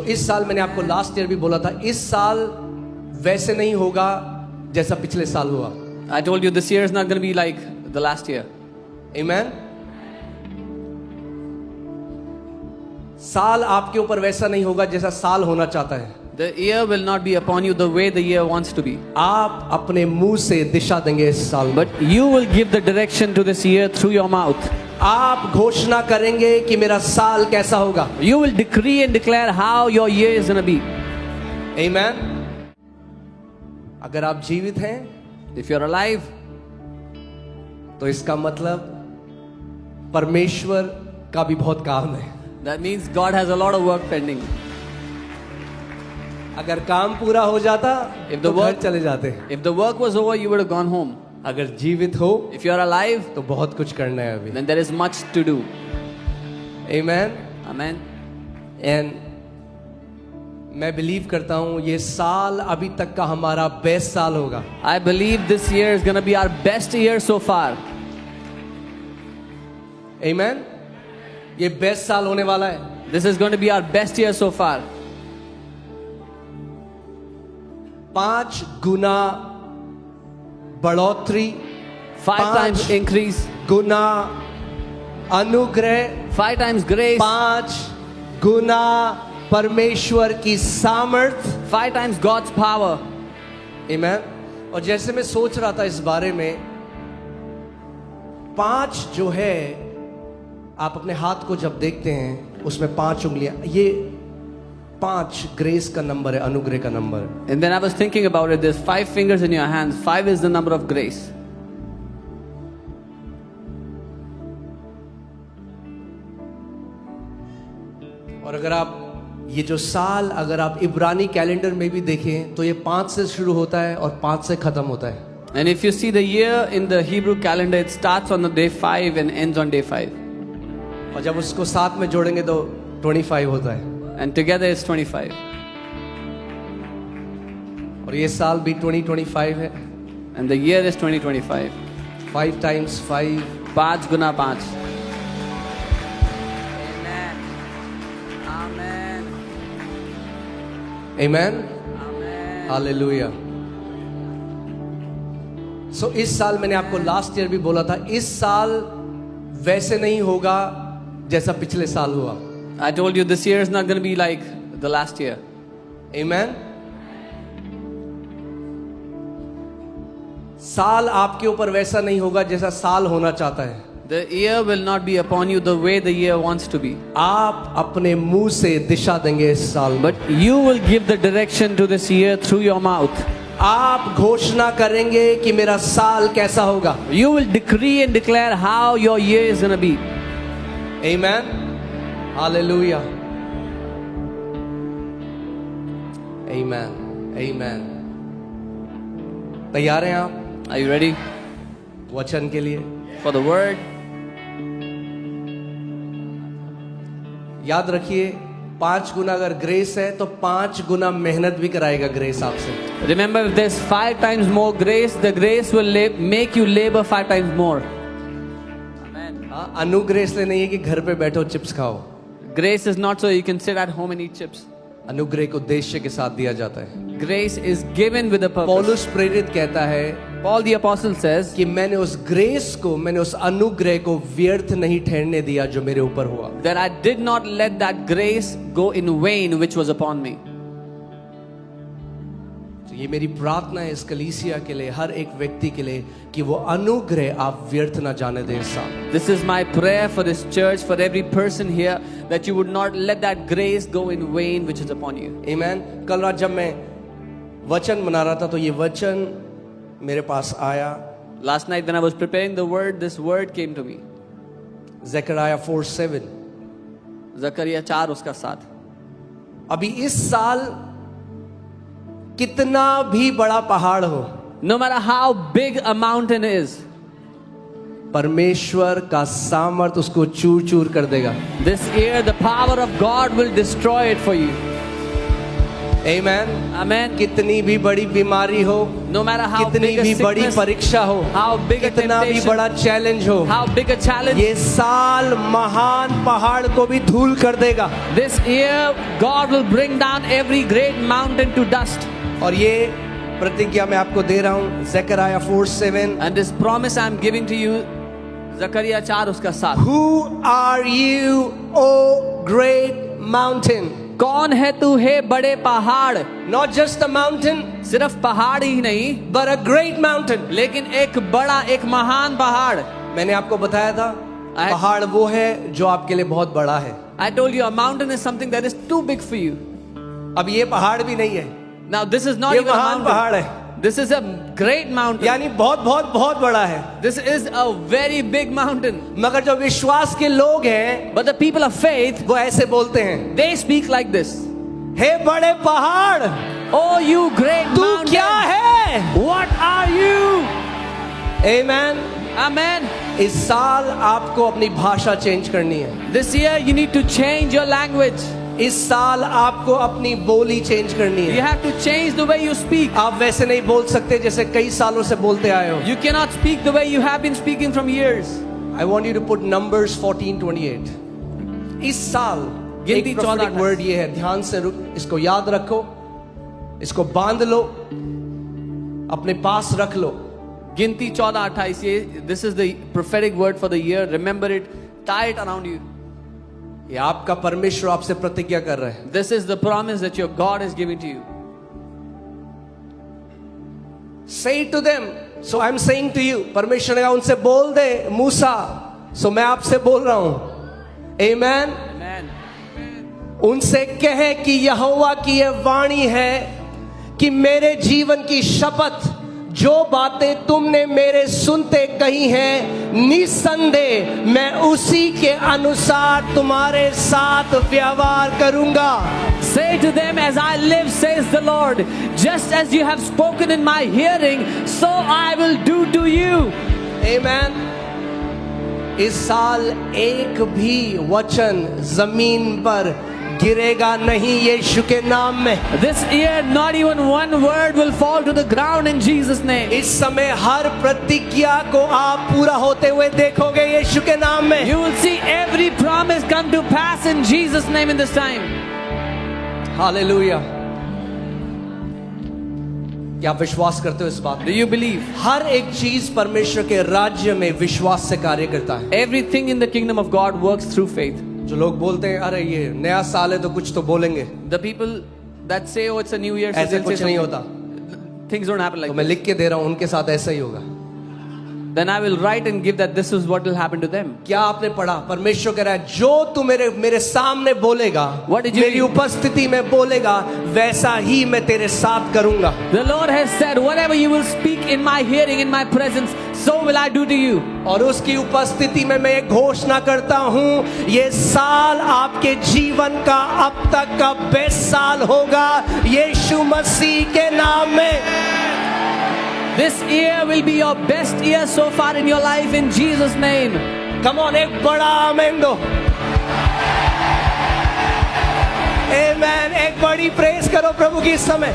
इस साल मैंने आपको लास्ट ईयर भी बोला था, इस साल वैसे नहीं होगा जैसा पिछले साल हुआ. I told you this year is not going to be like the last year. Amen. साल आपके ऊपर वैसा नहीं होगा जैसा साल होना चाहता है. The year will not be upon you the way the year wants to be. आप अपने मुंह से दिशा देंगे इस साल में. But you will give the direction to this year through your mouth. आप घोषणा करेंगे कि मेरा साल कैसा होगा. You will decree and declare how your year is going to be. Amen. अगर आप जीवित हैं, If you're alive, तो इसका मतलब परमेश्वर का भी बहुत काम है. that means God has a lot of work pending. अगर काम पूरा हो जाता If तो the घर work- चले जाते. If the work was over, you would have gone home. अगर जीवित हो If you're alive, तो बहुत कुछ करना है अभी. then there is much to do. Amen. Amen. And मैं बिलीव करता हूं ये साल अभी तक का हमारा बेस्ट साल होगा. I believe this year is going to be our best year so far. Amen. ये बेस्ट साल होने वाला है. This is going to be our best year so far. 5 गुना बढ़ोतरी, 5 5 times increase, गुना अनुग्रह, 5 times grace, 5 गुना परमेश्वर की सामर्थ. 5 times God's power. Amen. और जैसे मैं सोच रहा था इस बारे में, 5 जो है, आप अपने हाथ को जब देखते हैं उसमें 5 उंगलियां, ये 5 ग्रेस का नंबर है, अनुग्रह का नंबर है. And then I was thinking about it. There's 5 fingers in your hands. 5 is the number of grace. और अगर आप ये जो साल अगर आप इब्रानी कैलेंडर में भी देखें तो ये 5 से शुरू होता है और 5 से खत्म होता है. And if you see the year in the Hebrew calendar, it starts on the day 5 and ends on day 5. और जब उसको साथ में जोड़ेंगे तो 25 होता है. And together it's 25. और ये साल भी 2025 है. And the year is 2025. 5 times 5. 5 Guna 5. Amen. Amen. Amen. Hallelujah. इस साल मैंने आपको लास्ट ईयर भी बोला था, इस साल वैसे नहीं होगा जैसा पिछले साल हुआ. I told you this year is not going to be like the last year. Amen. साल आपके ऊपर वैसा नहीं होगा जैसा साल होना चाहता है. The year will not be upon you the way the year wants to be. आप अपने मुंह से दिशा देंगे इस साल में. But you will give the direction to this year through your mouth. आप घोषणा करेंगे कि मेरा साल कैसा होगा. You will decree and declare how your year is going to be. Amen. Hallelujah. Amen. Amen. तैयार हैं आप Are you ready वचन के लिए? for the word? याद रखिए, 5 गुना अगर ग्रेस है तो 5 गुना मेहनत भी कराएगा ग्रेस आपसे. Remember, if there's 5 times more grace, the grace will make you labor 5 times more. Amen. हाँ, अनुग्रह इसलिए नहीं है कि घर पे बैठो चिप्स खाओ. Grace is not so you can sit at home and eat chips. अनुग्रह को उद्देश्य के साथ दिया जाता है. Grace is given with a purpose. पौलुस प्रेरित कहता है Paul the apostle says कि मैंने उस ग्रेस को, मैंने उस अनुग्रह को व्यर्थ नहीं ठहरने दिया जो मेरे ऊपर हुआ. that I did not let that grace go in vain which was upon me. तो ये मेरी प्रार्थना है इस कलीसिया के लिए, हर एक व्यक्ति के लिए, कि वो अनुग्रह आप व्यर्थ ना जाने दें इस साल. This is my prayer for this church, for every person here, that you would not let that grace go in vain which is upon you. Amen. कल रात जब मैं वचन बना रहा था तो ये वचन मेरे पास आया. Last night when I was preparing the word, this word came to me. Zakaria 4:7. Zakaria 4 उसका 7. अभी इस साल कितना भी बड़ा पहाड़ हो, No matter how big a mountain is, परमेश्वर का सामर्थ उसको चूर चूर कर देगा. this year the power of God will destroy it for you. Amen. Amen. कितनी भी बड़ी बीमारी हो, No matter how कितनी big a भी बड़ी sickness, परीक्षा हो, how big a कितना भी temptation, बड़ा चैलेंज हो, how big a challenge, ये साल महान पहाड़ को भी धूल कर देगा। this year God will bring down every great mountain to dust. और ये प्रतिज्ञा मैं आपको दे रहा हूँ, Zakaria 4:7। And this promise I'm giving to you, Zakaria 4 उसका 7. Who are you, O great mountain? कौन है तू हे बड़े पहाड़? Not just a mountain, सिर्फ पहाड़ ही नहीं, but a great mountain. लेकिन एक बड़ा, एक महान पहाड़. मैंने आपको बताया था, पहाड़ वो है जो आपके लिए बहुत बड़ा है। I told you a mountain is something that is too big for you. अब ये पहाड़ भी नहीं है, Now this is not ये even a महान पहाड़ mountain. है, This is a great mountain. यानी बहुत बहुत बहुत बड़ा है। This is a very big mountain. मगर जो विश्वास के लोग हैं, But the people of faith, वो ऐसे बोलते हैं, they speak like this. हे बड़े पहाड़, Oh you great तू mountain, क्या है? what are you? Amen. Amen. इस साल आपको अपनी भाषा चेंज करनी है। This year you need to change your language. इस साल आपको अपनी बोली चेंज करनी You है। have to change the way you speak. आप वैसे नहीं बोल सकते जैसे कई सालों से बोलते आए हो। You cannot speak the way you have been speaking from years. I want you to put Numbers 14:28. इस साल गिनती एक prophetic 14:28 वर्ड ये है, ध्यान से इसको याद रखो, इसको बांध लो, अपने पास रख लो। गिनती 14:28 ये this is the prophetic word for the year. Remember it, tie it around you. ये आपका परमेश्वर आपसे प्रतिज्ञा कर रहा है। This is the promise that your God is giving to you. Say to them, so I'm saying to you, परमेश्वर ने कहा उनसे बोल दे मूसा, so मैं आपसे बोल रहा हूं। Amen. Amen. उनसे कहे कि यहोवा की यह वाणी है कि मेरे जीवन की शपथ, जो बातें तुमने मेरे सुनते कही हैं, निसंदेह मैं उसी के अनुसार तुम्हारे साथ व्यवहार करूंगा। Say to them, as I live, says the Lord, just as you have spoken in my hearing, so I will do to you. Amen. इस साल एक भी वचन जमीन पर गिरेगा नहीं यीशु के नाम में। This year, not even one word will fall to the ground in Jesus' name. इस समय हर प्रतिज्ञा को आप पूरा होते हुए देखोगे यीशु के नाम में। You will see every promise come to pass in Jesus' name in this time. Hallelujah. क्या आप विश्वास करते हो इस बात? Do you believe? हर एक चीज परमेश्वर के राज्य में विश्वास से कार्य करता है। Everything in the kingdom of God works through faith. जो लोग बोलते हैं अरे ये नया साल है तो कुछ तो बोलेंगे, The people that say, oh, it's a new year, so ऐसे they'll say कुछ नहीं something. होता। Things don't happen तो like मैं that. लिख के दे रहा हूं, उनके साथ ऐसा ही होगा। Then I will write and give that this is what will happen to them. क्या आपने पढ़ा? परमेश्वर कह रहा है जो तू मेरे सामने बोलेगा, What did you मेरी read? उपस्थिति में बोलेगा, वैसा ही मैं तेरे साथ करूंगा। The Lord has said, whatever you will speak in my hearing, in my presence, so will I do to you. और उसकी उपस्थिति में मैं घोषणा करता हूं, ये साल आपके जीवन का अब तक का बेस्ट साल होगा यीशु मसीह के नाम में। This year will be your best year so far in your life in Jesus' name. Come on, एक बड़ा आमीन दो। Amen. एक बड़ी प्रेज करो प्रभु की इस समय।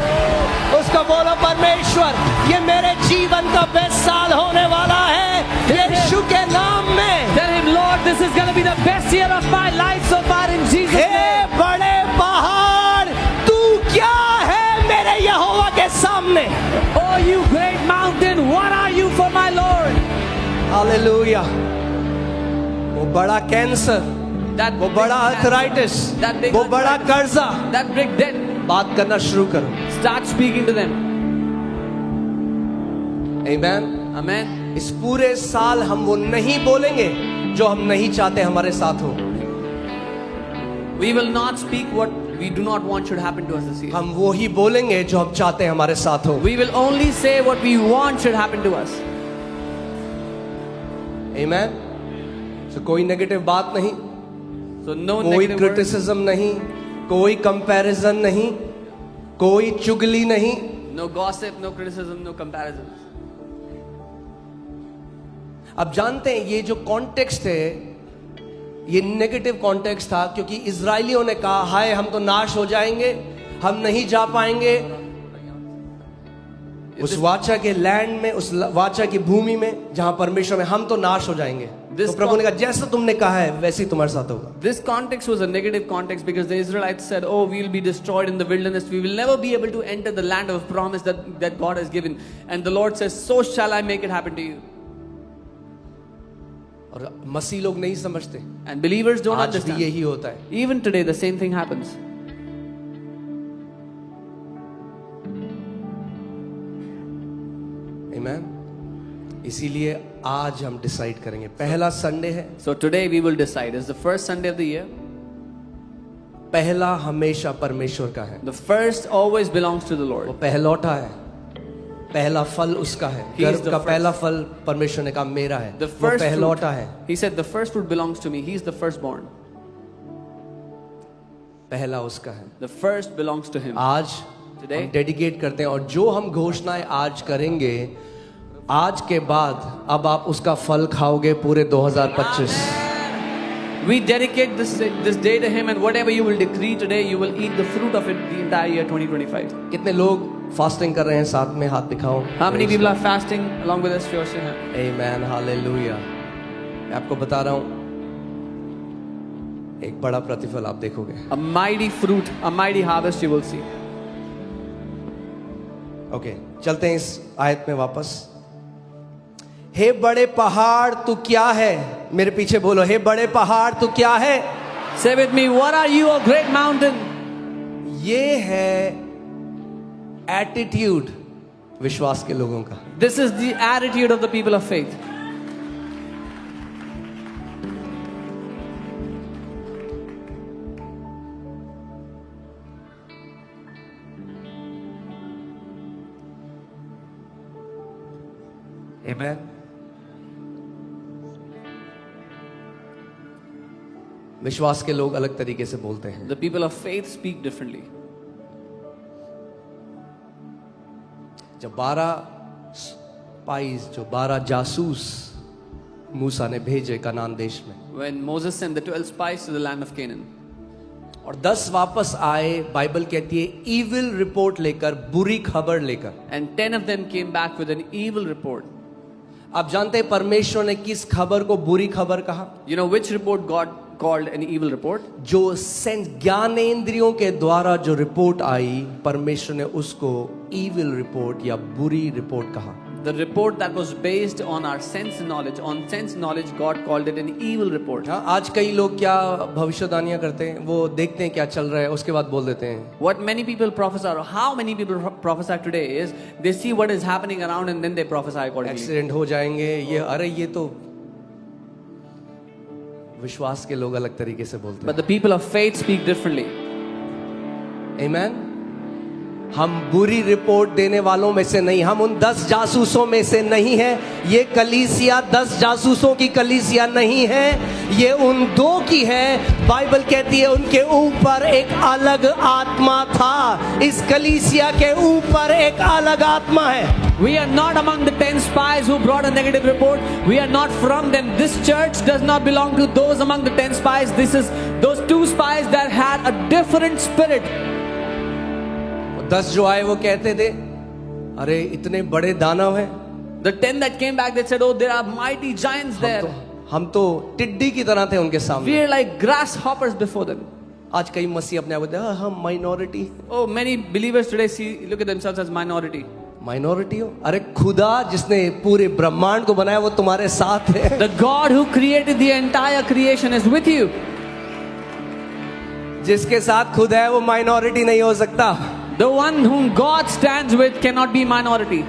उसको बोलो परमेश्वर, ये मेरे जीवन का बेस्ट साल होने वाला है यीशु के नाम में। Tell him, Lord, this is going to be the best year of my life so far in Jesus' hey name. बड़े पहाड़, तू क्या है मेरे यहोवा के सामने? Oh, you great mountain, what are you for my Lord? Hallelujah. वो बड़ा कैंसर, That वो big बड़ा cancer, अर्थराइटिस, that big वो बड़ा arthritis, कर्जा, that big debt, बात करना शुरू करो। start speaking to them. आमीन। Amen. इस पूरे साल हम वो नहीं बोलेंगे जो हम नहीं चाहते हमारे साथ हो। We will not speak what we do not want should happen to us this year. हम वो ही बोलेंगे जो हम चाहते हैं हमारे साथ हो। We will only say what we want should happen to us. आमीन। तो कोई नेगेटिव बात नहीं, So no कोई negative words, क्रिटिसिज्म नहीं, कोई कंपैरिजन नहीं, कोई चुगली नहीं। no gossip, no criticism, no comparisons. अब जानते हैं ये जो कॉन्टेक्स्ट है, ये नेगेटिव कॉन्टेक्स्ट था, क्योंकि इजरायलियों ने कहा हाय हम तो नाश हो जाएंगे, हम नहीं जा पाएंगे उस वाचा के लैंड में, उस वाचा की भूमि में जहां परमेश्वर में, हम तो नाश हो जाएंगे। तो प्रभु ने कहा जैसा तुमने कहा है वैसे ही तुम्हारे साथ होगा। This context was a negative context because the Israelites said, "Oh, we will be destroyed in the wilderness. We will never be able to enter the land of promise that God has given." And the Lord says, "So shall I make it happen to you." और मसीह लोग नहीं समझते, And believers don't आज भी understand. यही होता है। Even today, the same thing happens. आमीन। इसीलिए आज हम डिसाइड करेंगे, पहला संडे है, So today we will decide. It's the first Sunday of the year. पहला हमेशा परमेश्वर का है, The first always belongs to the वो Lord. पहलौठा है, पहला फल उसका है। He is गर्भ the का first. पहला फल परमेश्वर ने कहा मेरा है, The वो first पहलौठा fruit. है, He said, "The first fruit belongs to me." He is the firstborn. पहला उसका है। The first belongs to Him. आज Today? हम डेडिकेट करते हैं, और जो हम घोषणाएं आज करेंगे, आज के बाद अब आप उसका फल खाओगे पूरे 2025। We dedicate this day to Him, and whatever you will decree today, you will eat the fruit of it the entire year 2025. कितने लोग फास्टिंग कर रहे हैं? साथ में हाथ दिखाओ। How many people are fasting along with us? Your hand. आमीन, हालेलुया। मैं आपको बता रहा हूं, एक बड़ा प्रतिफल आप देखोगे। A mighty fruit, a mighty harvest you will see. Okay, चलते हैं इस आयत में वापस। हे बड़े पहाड़ तू क्या है? मेरे पीछे बोलो, हे बड़े पहाड़ तू क्या है? Say with me, what are you, a great mountain? ये है एटीट्यूड विश्वास के लोगों का। This is the attitude of the people of faith. आमीन। विश्वास के लोग अलग तरीके से बोलते हैं। The people of faith speak differently. जब 12 स्पाइस, जो 12 जासूस मूसा ने भेजे कनान देश में, When Moses sent the 12 spies to the land of Canaan, और 10 वापस आए, बाइबल कहती है ईविल रिपोर्ट लेकर, बुरी खबर लेकर। and 10 of them came back with an evil report. आप जानते हैं परमेश्वर ने किस खबर को बुरी खबर कहा? You know which report God called an evil report? जो सेंस ज्ञानेंद्रियों के द्वारा जो रिपोर्ट आई, परमेश्वर ने उसको ईविल रिपोर्ट या बुरी रिपोर्ट कहा। The report that was based on our sense knowledge, God called it an evil report. हाँ, आज कई लोग क्या भविष्यवाणियां करते हैं, वो देखते हैं क्या चल रहा है, उसके बाद बोल देते हैं। What many people prophesy, or how many people prophesy today, is they see what is happening around and then they prophesy accordingly. Accident हो जाएंगे, ये अरे ये तो विश्वास के लोग अलग तरीके से बोलते But the people of faith speak differently. हैं। आमीन। हम बुरी रिपोर्ट देने वालों में से नहीं, हम उन 10 जासूसों में से नहीं है। ये कलीसिया 10 जासूसों की कलीसिया नहीं है, ये उन 2 की है। बाइबल कहती है उनके ऊपर एक अलग आत्मा था। इस कलीसिया के ऊपर एक अलग आत्मा है। We are not among the 10 spies who brought a negative report. We are not from them. This church does not belong to those among the 10 spies. This is those 2 spies that had a different spirit. 10 जो आए वो कहते थे अरे इतने बड़े दानव हैं। The 10 that came back, they said, "Oh, there are mighty giants there. हम तो टिड्डी की तरह थे उनके सामने। We are like grasshoppers before them." आज कई मसीह अपने आप को हम minority. Oh, many believers today look at themselves as minority. Minority हो? अरे खुदा जिसने पूरे ब्रह्मांड को बनाया वो तुम्हारे साथ है। The God who created the entire creation is with you. जिसके साथ खुद है वो माइनॉरिटी नहीं हो सकता। The one whom God stands with cannot be minority.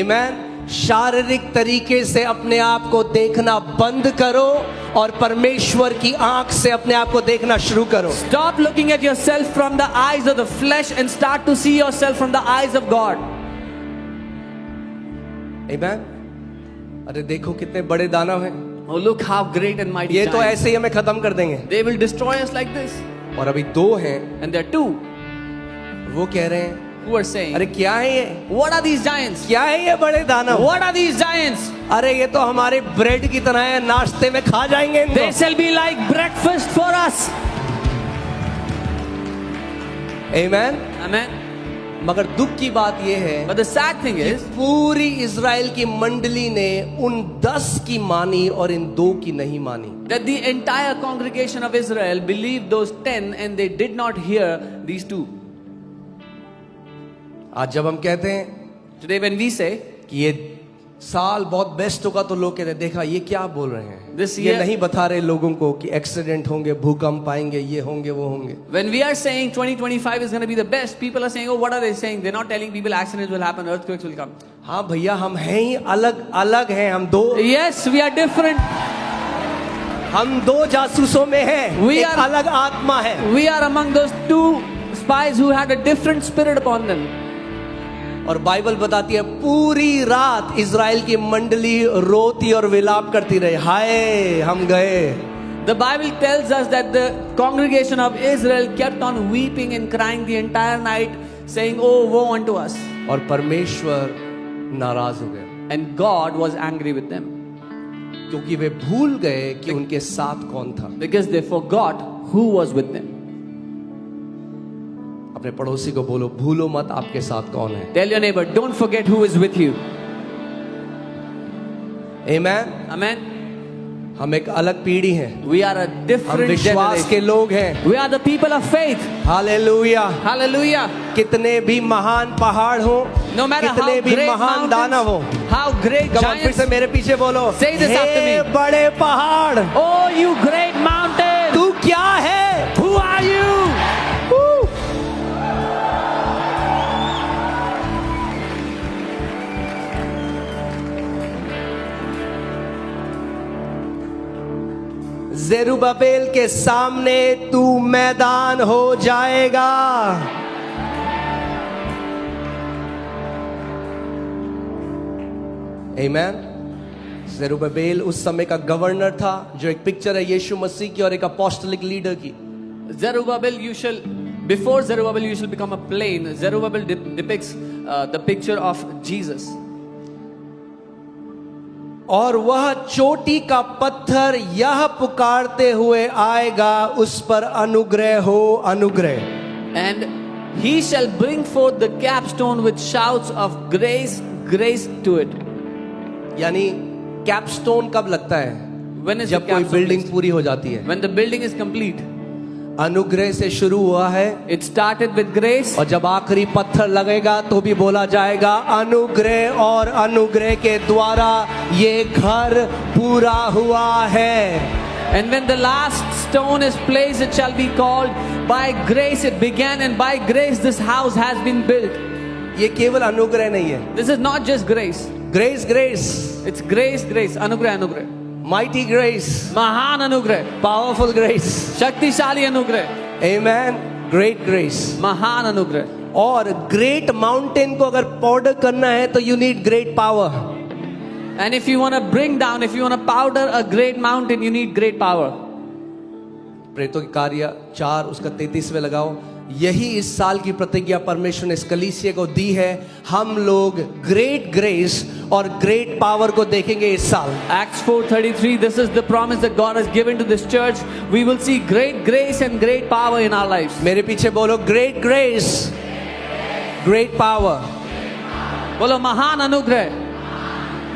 आमीन। शारीरिक तरीके से अपने आप को देखना बंद करो और परमेश्वर की आंख से अपने आप को देखना शुरू करो। Stop looking at yourself from the eyes of the flesh and start to see yourself from the eyes of God. आमीन। अरे देखो कितने बड़े दानव हैं। Oh, look how great and mighty ये तो giants. ऐसे ही हमें खत्म कर देंगे। They will destroy us like this. और अभी 2 हैं, And there are 2 वो कह रहे हैं who are saying, अरे क्या है ये? "What are these giants? क्या है ये बड़े दानव? What are these giants? अरे ये तो हमारे ब्रेड की तरह है, नाश्ते में खा जाएंगे इनको। They shall be like breakfast for us." Amen. Amen. मगर दुख की बात यह है But the sad thing कि is पूरी इज़राइल की मंडली ने उन 10 की मानी और इन 2 की नहीं मानी। that the entire congregation of Israel believed those 10 and they did not hear these 2. आज जब हम कहते हैं Today when we say कि ये साल बहुत बेस्ट होगा तो लोग कहते हैं देखा ये क्या बोल रहे हैं, This ये year- नहीं बता रहे लोगों को कि एक्सीडेंट होंगे, भूकंप आएंगे, ये होंगे, वो होंगे। when we are saying 2025 is going to be the best, people are saying, oh, what are they saying? They're not telling people accidents will happen, earthquakes will come. हाँ भैया, हम हैं ही अलग अलग हैं, हम 2 Yes, we are different. हम 2 जासूसों में हैं, We एक are- अलग आत्मा है। We are among those 2 spies who had a different spirit upon them. और बाइबल बताती है पूरी रात इज़राइल की मंडली रोती और विलाप करती रही, हाय हम गए। The Bible tells us that the congregation of Israel kept on weeping and crying the entire night, saying, oh, woe unto us. और परमेश्वर नाराज हो गए And God was angry with them क्योंकि वे भूल गए कि उनके साथ कौन था। because they forgot who was with them. अपने पड़ोसी को बोलो, भूलो मत आपके साथ कौन है। Tell your neighbor, don't forget who is with you. Amen. Amen. हम एक अलग पीढ़ी हैं, We are a हम different विश्वास के generation. लोग हैं। We are the people of faith. Hallelujah. Hallelujah. कितने भी महान पहाड़ हो, No matter कितने how भी great महान दानव हो, mountains, how great कम फिर giants. से मेरे पीछे बोलो, Say this after hey me. बड़े पहाड़, Oh, you great mountain. तू क्या है? Who are you? जेरुब्बाबेल के सामने तू मैदान हो जाएगा। आमेन। जेरुब्बाबेल उस समय का गवर्नर था, जो एक पिक्चर है यीशु मसीह की और एक अपोस्टलिक लीडर की। Zerubbabel, before Zerubbabel, you shall become a plain. Zerubbabel depicts the picture of Jesus. और वह चोटी का पत्थर यह पुकारते हुए आएगा, उस पर अनुग्रह हो अनुग्रह। And he shall bring forth the capstone with shouts of grace, grace to it. यानी कैपस्टोन कब लगता है? When is जब the कोई capstone बिल्डिंग placed? पूरी हो जाती है। When the building is complete. अनुग्रह से शुरू हुआ है, It started with grace. और जब आखिरी पत्थर लगेगा तो भी बोला जाएगा अनुग्रह, और अनुग्रह के द्वारा ये घर पूरा हुआ है। And when the last stone is placed, it shall be called, by grace it began, and by grace this house has been built. ये केवल अनुग्रह नहीं है, This is not just grace. Grace grace, It's grace, grace. Anugrah, anugrah. Mighty grace, Mahan anugrah. Powerful grace. Shaktishali anugrah. Amen. Great grace. Mahan anugrah. और great mountain को अगर powder करना है तो you need great power. And if you want to bring down, if you want to powder a great mountain, you need great power. प्रेरितों के कार्य 4 उसका 33वें लगाओ। यही इस साल की प्रतिज्ञा परमेश्वर ने इस कलीसिया को दी है, हम लोग ग्रेट ग्रेस और ग्रेट पावर को देखेंगे इस साल। Acts 4:33, this is the promise that God has given to this church. We will see great grace and great power in our lives. मेरे पीछे बोलो, ग्रेट ग्रेस, ग्रेट पावर। बोलो महान अनुग्रह,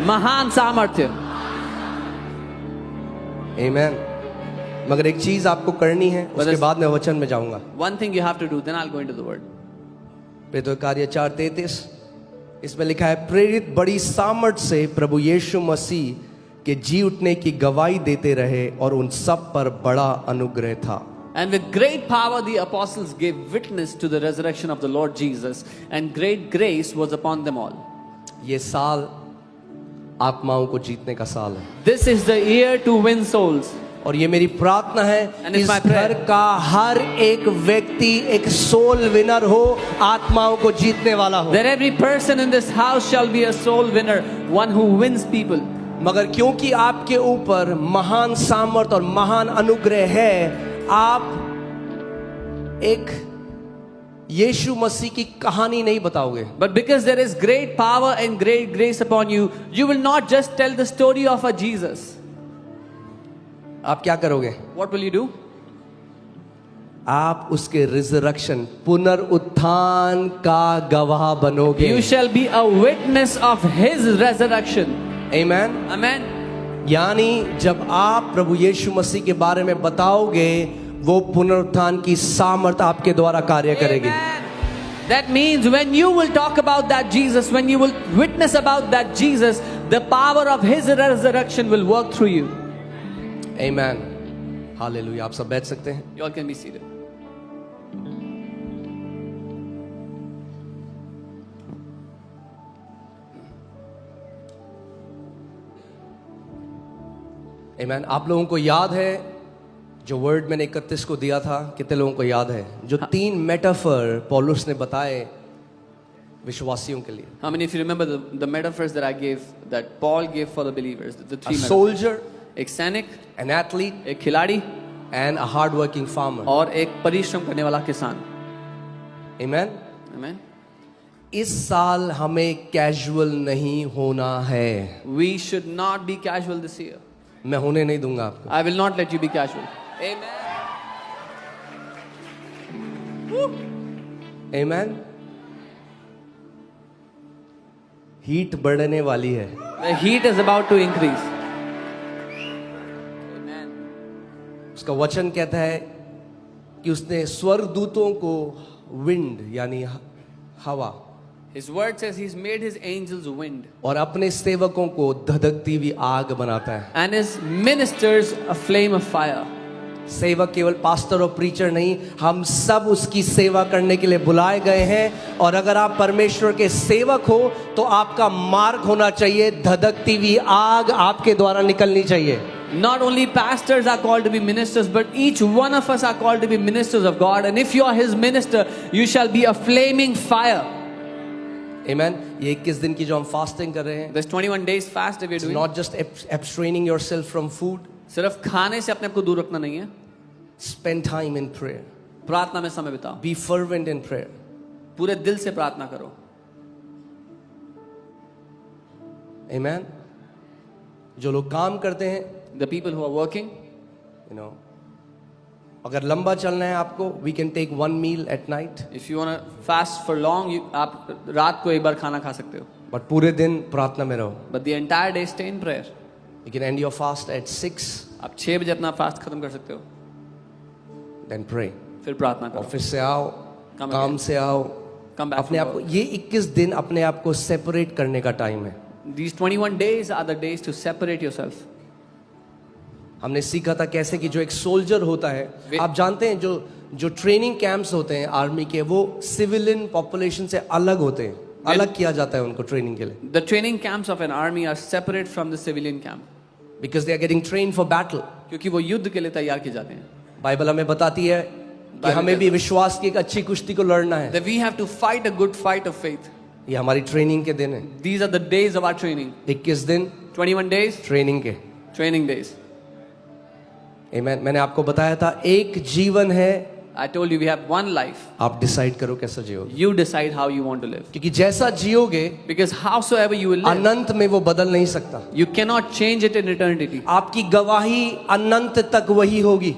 महान सामर्थ्य। आमेन। मगर एक चीज आपको करनी है, उसके बाद मैं वचन में जाऊंगा। One thing you have to do, then I'll go into the word. प्रेरितों के कार्य 4:33 इसमें लिखा है, प्रेरित बड़ी सामर्थ से प्रभु यीशु मसीह के जी उठने की गवाही देते रहे और उन सब पर बड़ा अनुग्रह था। And with great power the apostles gave witness to the resurrection of the Lord Jesus, and great grace was upon them all. ये साल आत्माओं को जीतने का साल है, This is the year to win souls. और ये मेरी प्रार्थना है And it's इस my prayer. घर का हर एक व्यक्ति एक सोल विनर हो, आत्माओं को जीतने वाला हो। That every person in this house shall be a soul winner, one who wins people. मगर क्योंकि आपके ऊपर महान सामर्थ और महान अनुग्रह है, आप एक यीशु मसीह की कहानी नहीं बताओगे। But because there is great power and great grace upon you, you will not just tell the story of a Jesus. आप क्या करोगे? What will you do? आप उसके रिजरेक्शन पुनरुत्थान का गवाह बनोगे। You shall be a witness of his resurrection. Amen. Amen. यानी जब आप प्रभु यीशु मसीह के बारे में बताओगे, वो पुनरुत्थान की सामर्थ आपके द्वारा कार्य करेगी। Amen. That means when you will talk about that Jesus, when you will witness about that Jesus, the power of his resurrection will work through you. Amen. Hallelujah. आप सब बैठ सकते हैं। You all can be seated. आमेन। आप लोगों को याद है जो वर्ड मैंने 31 को दिया था? कितने लोगों को याद है जो 3 मेटाफर पौलुस ने बताए विश्वासियों के लिए? How many of you remember the metaphors that I gave, that Paul gave for the believers? The A 3 metaphors. soldier, एक सैनिक, an athlete, एक खिलाड़ी and a hard-working farmer. और एक परिश्रम करने वाला किसान. Amen. Amen. इस साल हमें कैजुअल नहीं होना है। We should not be casual this year. मैं होने नहीं दूंगा आपको। I will not let you be casual. Amen. Amen. Heat बढ़ने वाली है। The heat is about to increase. Amen. उसका वचन कहता है कि उसने स्वर्गदूतों को विंड यानी हवा His word says he's made his angels wind और अपने सेवकों को धधकती हुई आग बनाता है। and his ministers a flame of fire. सेवक केवल पास्टर और प्रीचर नहीं, हम सब उसकी सेवा करने के लिए बुलाए गए हैं। और अगर आप परमेश्वर के सेवक हो तो आपका मार्ग होना चाहिए, धधकती हुई आग आपके द्वारा निकलनी चाहिए। Not only pastors are called to be ministers, but each one of us are called to be ministers of God. And if you are his minister, you shall be a flaming fire. Amen. ये 21 दिन की जो हम fasting कर रहे हैं, There's 21 days fast that we're doing. not just abstraining yourself from food, सिर्फ खाने से अपने आप को दूर रखना नहीं है, spend time in prayer, प्रार्थना में समय बिताओ, be fervent in prayer. पूरे दिल से प्रार्थना करो. Amen. जो लोग काम करते हैं, The people who are working, you know, अगर लंबा चलना है आपको, we can take one meal at night, if you want to fast for long, आप रात को एक बार खाना खा सकते हो. but पूरे दिन प्रार्थना में रहो. But the entire day stay in prayer. You can end your fast at 6, आप 6 बजे अपना फास्ट खत्म कर सकते हो, then pray. फिर प्रार्थना करो. ऑफिस से आओ, Come काम again. से आओ, Come back अपने from आप को work. ये 21 दिन अपने आप को सेपरेट करने का टाइम है। These 21 days are the days to separate yourself. हमने सीखा था कैसे कि जो एक सोल्जर होता है, वे- आप जानते हैं जो ट्रेनिंग कैंप्स होते हैं आर्मी के, वो सिविलियन पॉपुलेशन से अलग होते हैं, अलग किया जाता है उनको ट्रेनिंग के लिए, The training camps of an army are separate from the civilian camp. Because they are getting train for battle. क्योंकि वो युद्ध के लिए तैयार किए जाते हैं. बाइबल हमें बताती है कि बाइबल हमें भी कहता विश्वास की एक अच्छी कुश्ती को लड़ना है। That we have to fight a good fight of faith. ये हमारी ट्रेनिंग के दिन है, These are the days of our training. 21 दिन 21 days, ट्रेनिंग के। training days. Amen. मैंने आपको बताया था एक जीवन है, I told you we have one life. आप डिसाइड करो कैसा जियोगे, You decide how you want to live. क्योंकि जैसा जियोगे Because howsoever you will live, अनंत में वो बदल नहीं सकता। you cannot change it in eternity. आपकी गवाही अनंत तक वही होगी।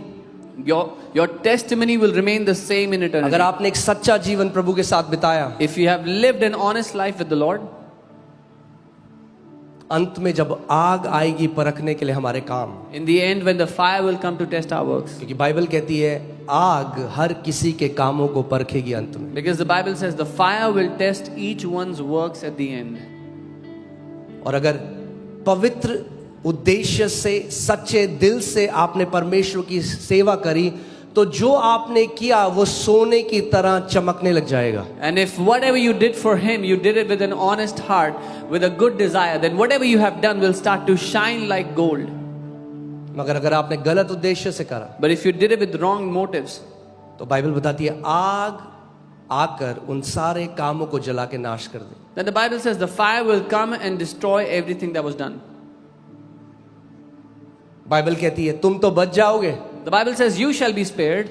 Your testimony will remain the same in eternity. अगर आपने एक सच्चा जीवन प्रभु के साथ बिताया, If you have lived an honest life with the Lord, अंत में जब आग आएगी परखने के लिए हमारे काम, in the end when the fire will come to test our works. क्योंकि बाइबल कहती है आग हर किसी के कामों को परखेगी अंत में। Because the Bible says the fire will test each one's works at the end. और अगर पवित्र उद्देश्य से सच्चे दिल से आपने परमेश्वर की सेवा करी, तो जो आपने किया वो सोने की तरह चमकने लग जाएगा। And if whatever you did for him, you did it with an honest heart, with a good desire, then whatever you have done will start to shine like gold. मगर अगर आपने गलत उद्देश्य से करा, But if you did it with wrong motives, तो Bible बताती है आग आकर उन सारे कामों को जला के नाश कर दे। then the Bible says the fire will come and destroy everything that was done. Bible कहती है तुम तो बच जाओगे, The Bible says you shall be spared,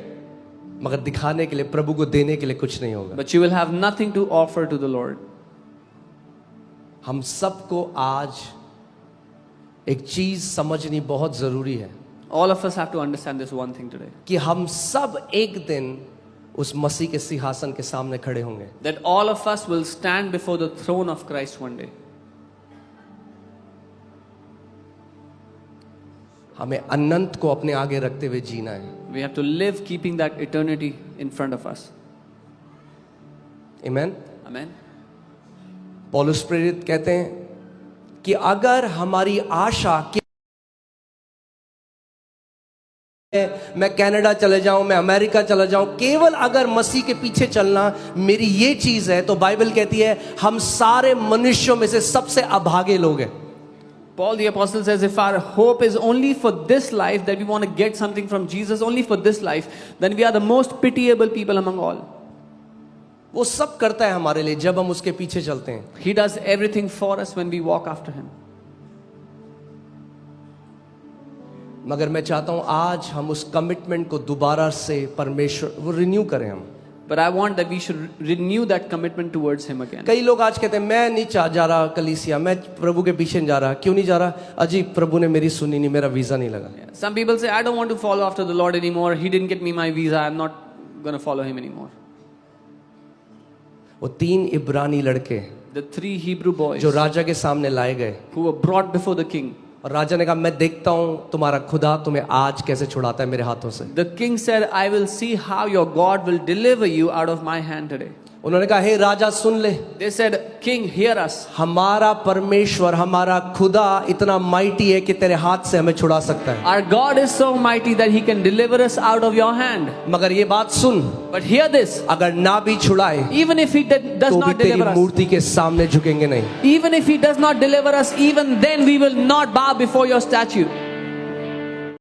मगर दिखाने के लिए, प्रभु को देने के लिए कुछ नहीं होगा। but you will have nothing to offer to the Lord. हम सबको आज एक चीज समझनी बहुत जरूरी है। All of us have to understand this one thing today. कि हम सब एक दिन उस मसीह के सिंहासन के सामने खड़े होंगे. That all of us will stand before the throne of Christ one day. हमें अनंत को अपने आगे रखते हुए जीना है. We have to live keeping that eternity in front of us. Amen. Amen. पौलुस प्रेरित कहते हैं कि अगर हमारी आशा कि मैं कनाडा चले जाऊं, मैं अमेरिका चला जाऊं, केवल अगर मसीह के पीछे चलना मेरी ये चीज है, तो बाइबल कहती है हम सारे मनुष्यों में से सबसे अभागे लोग हैं. Paul the apostle says, if our hope is only for this life, that we want to get something from Jesus only for this life, then we are the most pitiable people among all. वो सब करता है हमारे लिए जब हम उसके पीछे चलते हैं. He does everything for us when we walk after him. मगर मैं चाहता हूं आज हम उस कमिटमेंट को दोबारा से परमेश्वर वो रिन्यू करें हम. But I want that we should renew that commitment towards him again. कई लोग आज कहते हैं मैं नहीं जा रहा कलीसिया, मैं प्रभु के पीछे नहीं जा रहा. क्यों नहीं जा रहा? अजी प्रभु ने मेरी सुनी नहीं, मेरा वीजा नहीं लगा. Some people say, I don't want to follow after the Lord anymore. He didn't get me my visa. I'm not going to follow him anymore. वो 3 इब्रानी लड़के The 3 Hebrew boys जो राजा के सामने लाए गए, who were brought before the king. और राजा ने कहा मैं देखता हूं तुम्हारा खुदा तुम्हें आज कैसे छुड़ाता है मेरे हाथों से. The king said, I will see how your God will deliver you out of my hand today. उन्होंने कहा हे राजा सुन ले, They said, King, hear us. हमारा परमेश्वर हमारा खुदा इतना माइटी है कि तेरे हाथ से हमें छुड़ा सकता है. Our God is so mighty that he can deliver us out of your hand. मगर ये बात सुन, But hear this, अगर ना भी छुड़ाए even if he does तो भी not तेरी deliver us, मूर्ति के सामने झुकेंगे नहीं. even if he does not deliver us, even then we will not bow before your statue.